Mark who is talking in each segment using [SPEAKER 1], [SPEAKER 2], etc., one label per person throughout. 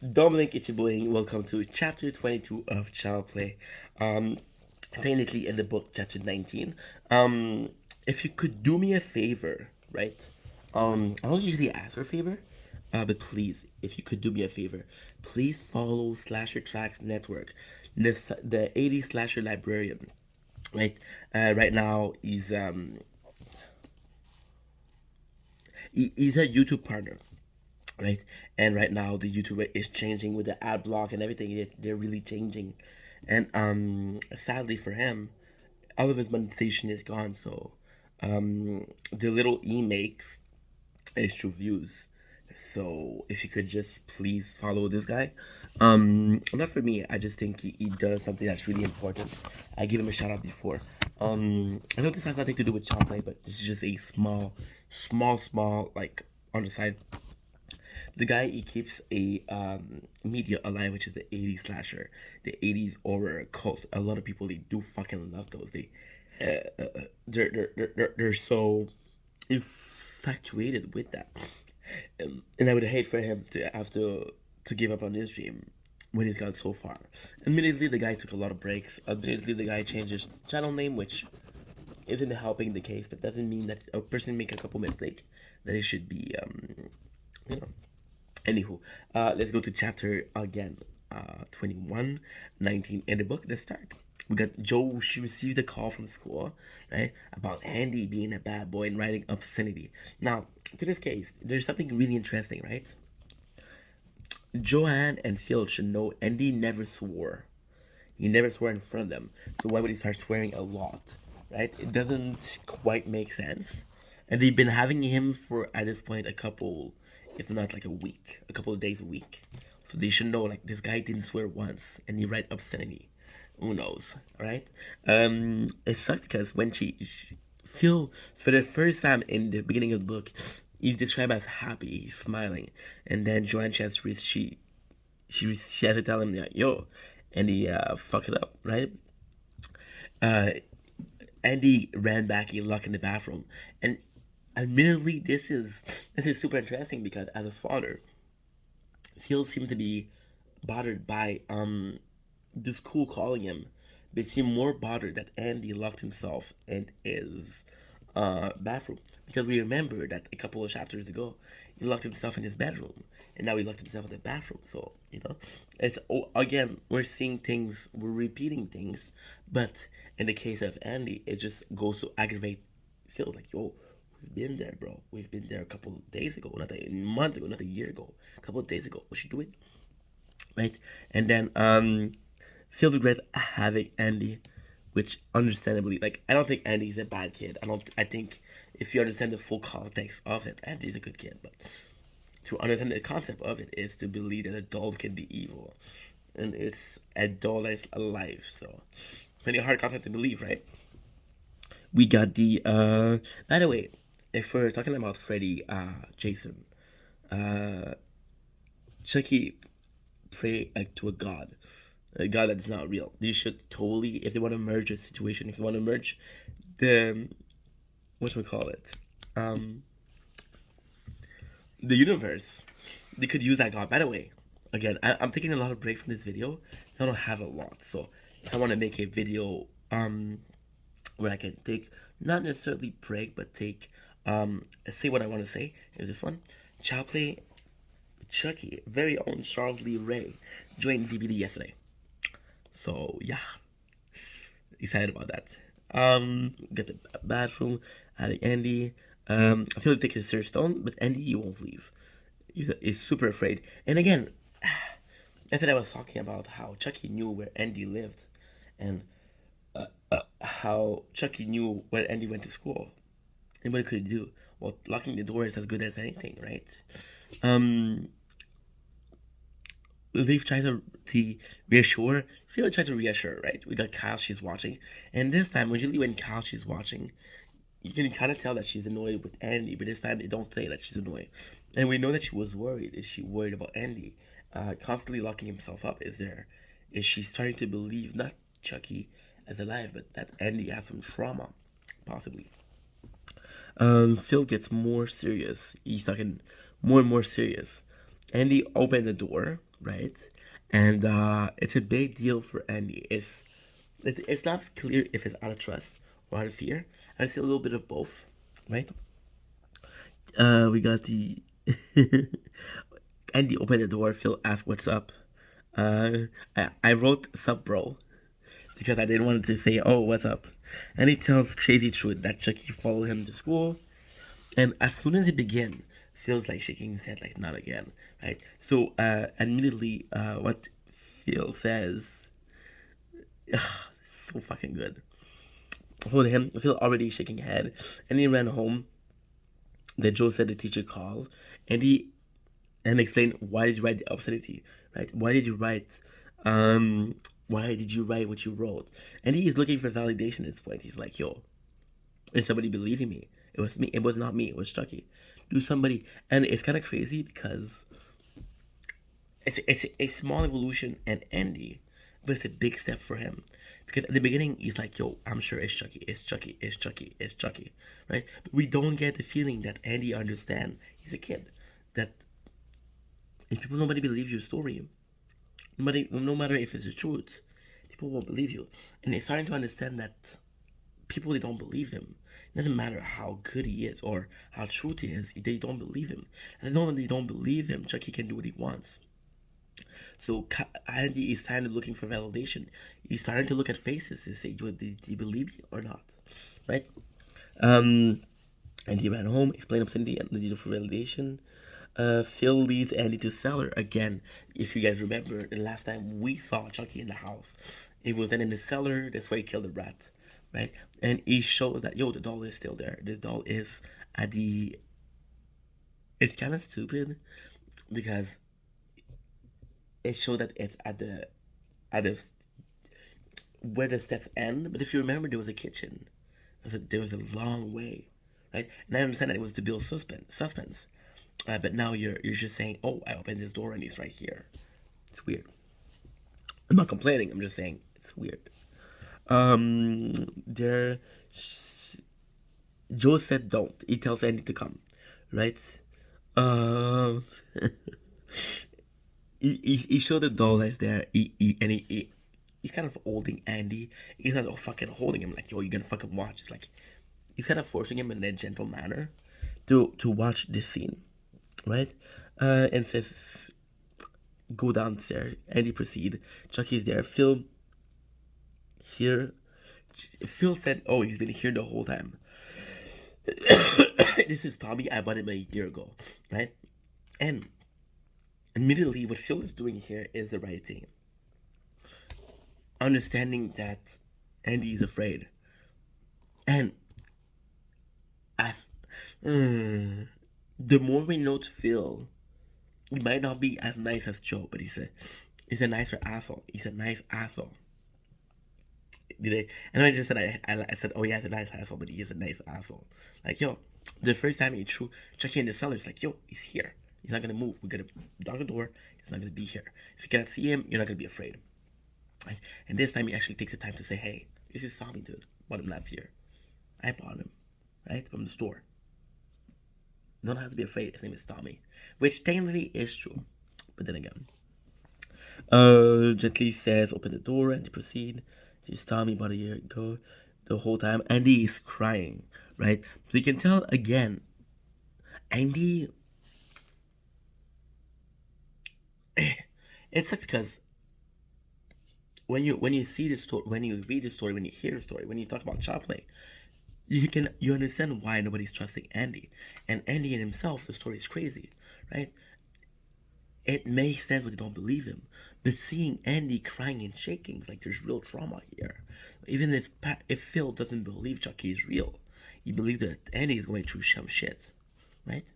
[SPEAKER 1] Dominic, it's your boy. Welcome to chapter 22 of Child Play. Um, Technically in the book, chapter 19. If you could do me a favor, right? I don't usually ask for a favor, but please, if you could do me a favor, please follow Slasher Tracks Network, the 80s Slasher Librarian, right? Right now, he's a YouTube partner, right? And right now the YouTuber is changing with the ad block and everything. They're really changing, and sadly for him, all of his monetization is gone. So the little he makes is through views. So if you could just please follow this guy, not for me. I just think he does something that's really important. I gave him a shout out before. I know this has nothing to do with child play, but this is just a small like on the side. The guy, he keeps a media alive, which is the 80s slasher, the 80s horror cult. A lot of people, they do fucking love those. They're so infatuated with that. And I would hate for him to have to give up on his dream when he's gone so far. Admittedly, the guy took a lot of breaks. Admittedly, the guy changed his channel name, which isn't helping the case, but doesn't mean that a person make a couple mistakes that it should be you know. Anywho, let's go to chapter again. 21, 19 in the book. Let's start. We got Joe. She received a call from school, right, about Andy being a bad boy and writing obscenity. Now, to this case, there's something really interesting, right? Joanne and Phil should know Andy never swore. He never swore in front of them. So why would he start swearing a lot, right? It doesn't quite make sense. And they've been having him for, at this point, a couple, if not like a week, a couple of days a week. So they should know, like, this guy didn't swear once and he write obscenity. Who knows, right? It sucks because when she Phil, for the first time in the beginning of the book, he's described as happy, he's smiling, and then Joanne Chance she has to tell him that yo, and he fuck it up, right? Uh, Andy ran back, he locked in the bathroom, and admittedly, this is super interesting because as a father, Phil seemed to be bothered by the school calling him. They seem more bothered that Andy locked himself in his bathroom because we remember that a couple of chapters ago he locked himself in his bedroom and now he locked himself in the bathroom. So it's again we're seeing things, we're repeating things, but in the case of Andy, it just goes to aggravate. Feels like yo, we've been there, bro. We've been there a couple of days ago, not a month ago, not a year ago, a couple of days ago. What you doing, right? And then feel regret having Andy, which understandably, like I don't think Andy's a bad kid. I think if you understand the full context of it, Andy's a good kid. But to understand the concept of it is to believe that a doll can be evil, and it's a doll that is alive. So pretty hard concept to believe, right? We got the by the way, if we're talking about Freddy, Jason, Chucky pray like to a god that's not real. They should totally, if they want to merge a situation, if they want to merge the what should we call it, um, the universe, they could use that god. By the way, again, I'm taking a lot of break from this video. I don't have a lot, so if I want to make a video, where I can take not necessarily break, but take say what I want to say is this one. Child play Chucky, very own Charles Lee Ray, joined DBD yesterday. So yeah, excited about that. Get the bathroom, having Andy. I feel like taking a serious tone, but Andy, you won't leave. He's super afraid. And again, I said I was talking about how Chucky knew where Andy lived, and how Chucky knew where Andy went to school. And what could he do? Well, locking the door is as good as anything, right? Um, Leaf tries to reassure. Phil tries to reassure, right? We got Kyle, she's watching. And this time, usually when Kyle, she's watching, you can kind of tell that she's annoyed with Andy, but this time they don't say that she's annoyed. And we know that she was worried. Is she worried about Andy? Constantly locking himself up. Is she starting to believe, not Chucky as alive, but that Andy has some trauma, possibly? Phil gets more serious. He's talking more and more serious. Andy opened the door, right? And it's a big deal for Andy. It's not clear if it's out of trust or out of fear. I see a little bit of both, right? We got the Andy opened the door. Phil asked, "What's up?" I wrote "Sup, bro," because I didn't want to say, "Oh, what's up?" And he tells crazy truth that Chucky followed him to school, and as soon as it began, Phil's like shaking his head, like not again, right? So, admittedly, what Phil says, so fucking good. Hold him, Phil already shaking head, and he ran home. Then Joe said the teacher called, and he explained why did you write the obscenity, right? Why did you write what you wrote? And he is looking for validation at this point. He's like, yo, is somebody believing me? It was me. It was not me. It was Chucky. Do somebody. And it's kind of crazy because it's a small evolution in Andy, but it's a big step for him. Because at the beginning, he's like, yo, I'm sure it's Chucky. It's Chucky. It's Chucky. It's Chucky. Right? But we don't get the feeling that Andy understands. He's a kid. That if nobody believes your story, no matter if it's the truth, people will believe you. And they're starting to understand that people, they don't believe him. It doesn't matter how good he is or how true he is, they don't believe him. And they know when they don't believe him, Chucky can do what he wants. So Andy is starting to looking for validation. He's starting to look at faces and say, do you believe me or not? Right? And he ran home, explained obscenity and the need for validation. Phil leads Andy to cellar again. If you guys remember, the last time we saw Chucky in the house, it was then in the cellar. That's where he killed the rat, right? And he shows that the doll is still there. The doll is at the. It's kind of stupid because it showed that it's at the where the steps end. But if you remember, there was a kitchen. There was a long way, right? And I understand that it was to build suspense. But now you're just saying, oh, I opened this door and he's right here. It's weird. I'm not complaining. I'm just saying it's weird. There, Joe said don't. He tells Andy to come, right? Um, he showed the doll that's there. He's kind of holding Andy. He's not fucking holding him like, yo, you're gonna fucking watch. It's like he's kind of forcing him in a gentle manner to watch this scene, right? And says, go downstairs. Andy proceed. Chucky's there. Phil said, oh, he's been here the whole time. This is Tommy. I bought him a year ago, right? And admittedly, what Phil is doing here is the right thing. Understanding that Andy is afraid. And the more we know to Phil, he might not be as nice as Joe, but he's a nicer asshole. He's a nice asshole. And I just said I said, oh yeah, he's a nice asshole, but he is a nice asshole. Like, yo, the first time he threw Chucky in the cellar, it's like, yo, he's here. He's not gonna move. We're gonna knock the door. He's not gonna be here. If you cannot see him, you're not gonna be afraid. Right? And this time he actually takes the time to say, hey, this is Tommy, dude. Bought him last year. I bought him, right, from the store. You don't have to be afraid. His name is Tommy, which technically is true, but then again, gently says, open the door, and they proceed. She's Tommy about a year ago. The whole time, Andy is crying, right? So you can tell again, Andy. It's just because when you see the story, when you read the story, when you hear the story, when you talk about child play, you understand why nobody's trusting Andy. And Andy in himself, the story is crazy, right? It makes sense when you don't believe him. But seeing Andy crying and shaking, it's like there's real trauma here. Even if Phil doesn't believe Chucky is real, he believes that Andy is going through some shit, right?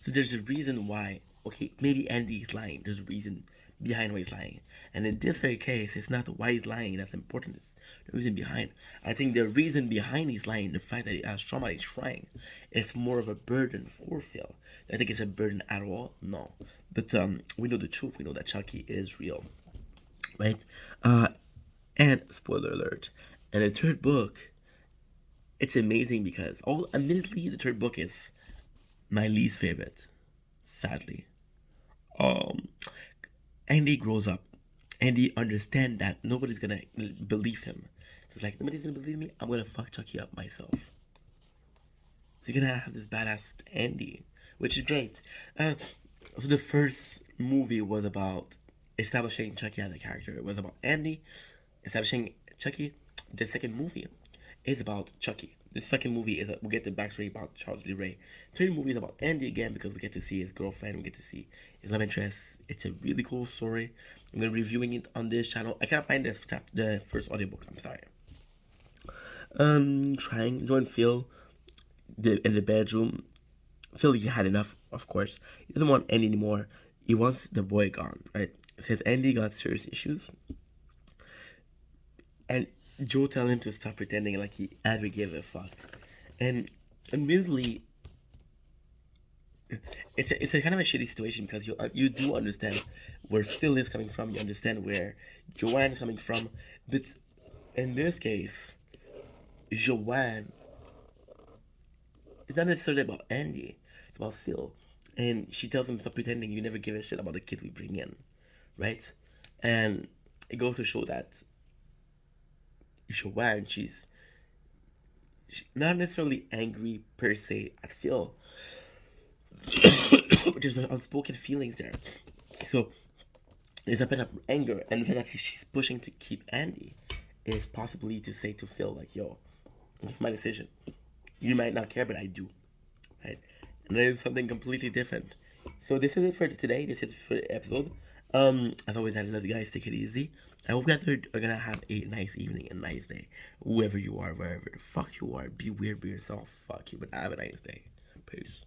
[SPEAKER 1] So there's a reason why. Okay, maybe Andy is lying. There's a reason behind why he's lying. And in this very case, it's not why he's lying that's important. It's the reason behind. I think the reason behind he's lying, the fact that he has trauma, he's crying, is more of a burden for Phil. I think it's a burden at all. No, but we know the truth. We know that Chucky is real, right? And spoiler alert. And the third book, it's amazing because admittedly the third book is my least favorite, sadly. um Andy grows up. Andy understand that nobody's gonna believe him. He's like, nobody's gonna believe me. I'm gonna fuck Chucky up myself. So you're gonna have this badass Andy, which is great. So the first movie was about establishing Chucky as a character. It was about Andy establishing Chucky. The second movie is about Chucky. The second movie is we get the backstory about Charles Lee Ray. Third movie is about Andy again because we get to see his girlfriend, we get to see his love interest. It's a really cool story. I'm gonna be reviewing it on this channel. I can't find the first audiobook. I'm sorry. Trying join Phil in the bedroom. Phil he had enough, of course. He doesn't want Andy anymore. He wants the boy gone, right? Says Andy got serious issues. And Joe tell him to stop pretending like he ever gave a fuck. And admittedly, it's a kind of a shitty situation because you do understand where Phil is coming from. You understand where Joanne is coming from. But in this case, Joanne it's not necessarily about Andy. It's about Phil. And she tells him, stop pretending you never give a shit about the kid we bring in. Right? And it goes to show that Joanne, she's not necessarily angry per se at Phil. But there's unspoken feelings there. So there's a bit of anger. And the fact that she's pushing to keep Andy is possibly to say to Phil, like, yo, it's my decision. You might not care, but I do. Right? And that is something completely different. So this is it for today. This is for the episode. As always, I love you guys. Take it easy. I hope you guys are gonna have a nice evening, a nice day. Whoever you are, wherever the fuck you are, be weird, be yourself. Fuck you, but have a nice day. Peace.